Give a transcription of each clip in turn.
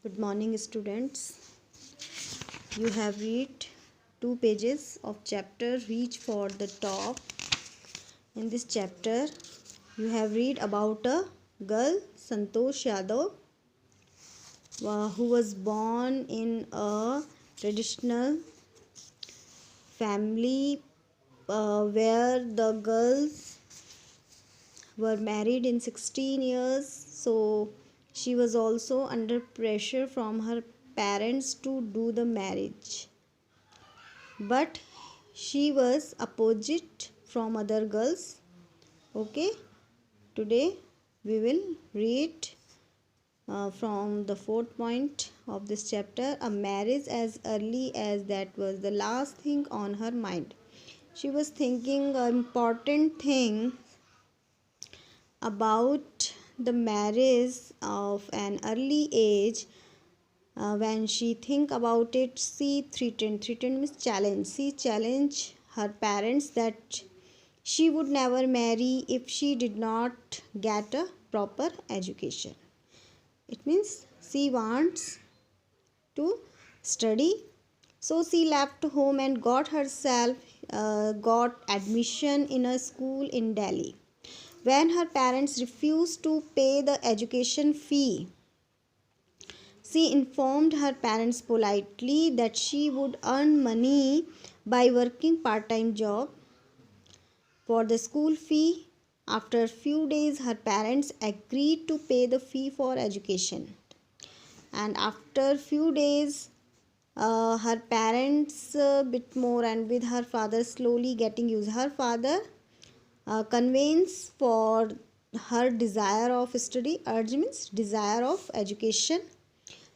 Good morning, students. You have read 2 pages of chapter Reach for the Top. In this chapter, you have read about a girl, Santosh Yadav, who was born in a traditional family where the girls were married in 16 years. So she was also under pressure from her parents to do the marriage, but she was opposite from other girls. Okay, today we will read from the fourth point of this chapter. A marriage as early as that was the last thing on her mind. She was thinking an important thing about the marriage of an early age. When she think about it, she threatened means challenge. She challenged her parents that she would never marry if she did not get a proper education. It means she wants to study, so she left home and got admission in a school in Delhi. When her parents refused to pay the education fee, she informed her parents politely that she would earn money by working part-time job for the school fee. After a few days, her parents agreed to pay the fee for education. And after a few days, her parents bit more, and with her father slowly getting used. Her father convinced for her desire of study. Urge means desire of education.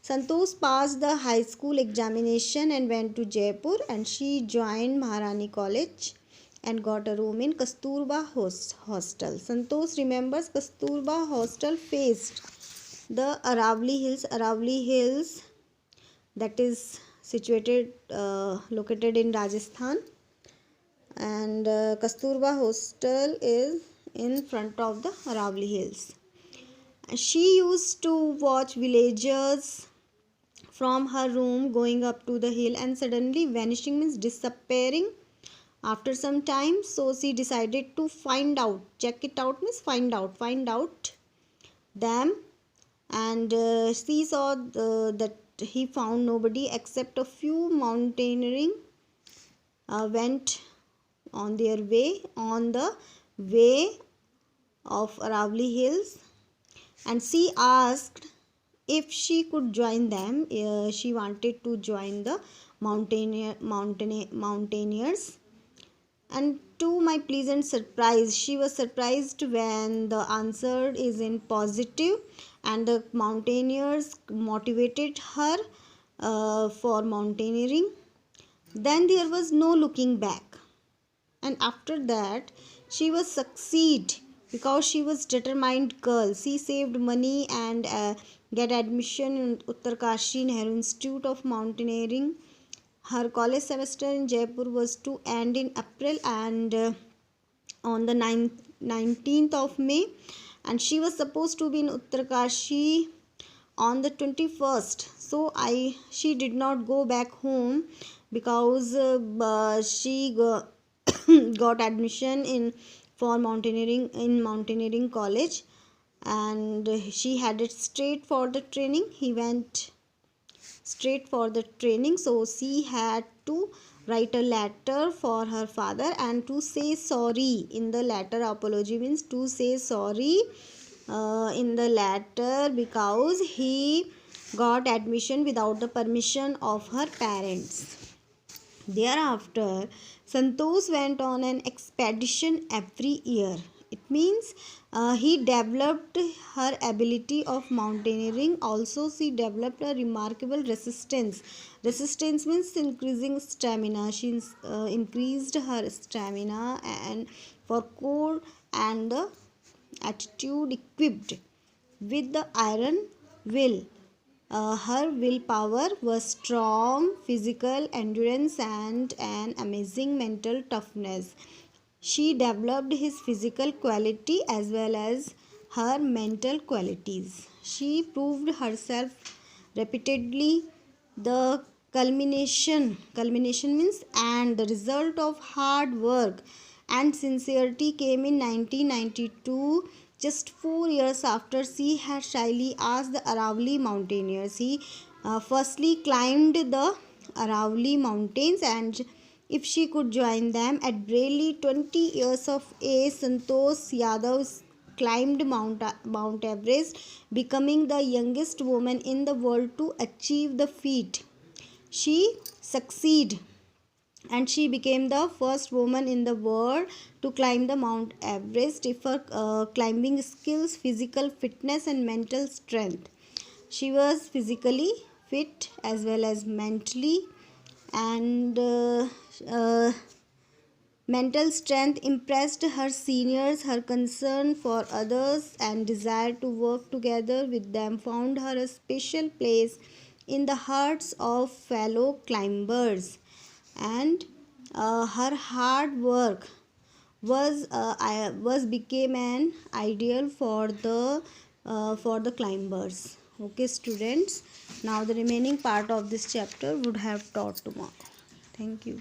Santosh passed the high school examination and went to Jaipur, and she joined Maharani College and got a room in Kasturba Hostel. Santosh remembers Kasturba Hostel faced the Aravali Hills. Aravali Hills, that is located in Rajasthan, and Kasturba Hostel is in front of the Aravali Hills. She used to watch villagers from her room going up to the hill and suddenly vanishing means disappearing after some time. So she decided to check it out means find out them. And she saw that he found nobody except a few mountaineering went on their way on the way of Aravali Hills, and she asked if she could join them. She wanted to join the mountaineers, and to my pleasant surprise, she was surprised when the answer is in positive, and the mountaineers motivated her for mountaineering. Then there was no looking back, and after that she was succeed because she was determined girl. She saved money and get admission in Uttarkashi Nehru Institute of Mountaineering. Her college semester in Jaipur was to end in April, and on the 19th of May, and she was supposed to be in Uttarkashi on the 21st. So she did not go back home because she got admission in for mountaineering college, and she headed straight for the training. He went straight for the training, so she had to write a letter for her father and to say sorry in the letter. Apology means to say sorry in the letter because he got admission without the permission of her parents. Thereafter, Santosh went on an expedition every year. It means he developed her ability of mountaineering. Also, she developed a remarkable resistance. Resistance means increasing stamina. She increased her stamina and for cold and the attitude equipped with the iron will. Her willpower was strong, physical endurance, and an amazing mental toughness. She developed his physical quality as well as her mental qualities. She proved herself repeatedly. The culmination means and the result of hard work and sincerity came in 1992, just 4 years after she had shyly asked the Aravalli mountaineers. He firstly climbed the Aravalli mountains and if she could join them. At barely 20 years of age, Santosh Yadav climbed Mount Everest, becoming the youngest woman in the world to achieve the feat. She succeeded and she became the first woman in the world to climb the Mount Everest with her climbing skills, physical fitness, and mental strength. She was physically fit as well as mentally, and mental strength impressed her seniors. Her concern for others and desire to work together with them found her a special place in the hearts of fellow climbers. And her hard work was became an ideal for the climbers. Okay, students. Now the remaining part of this chapter would have taught tomorrow. Thank you.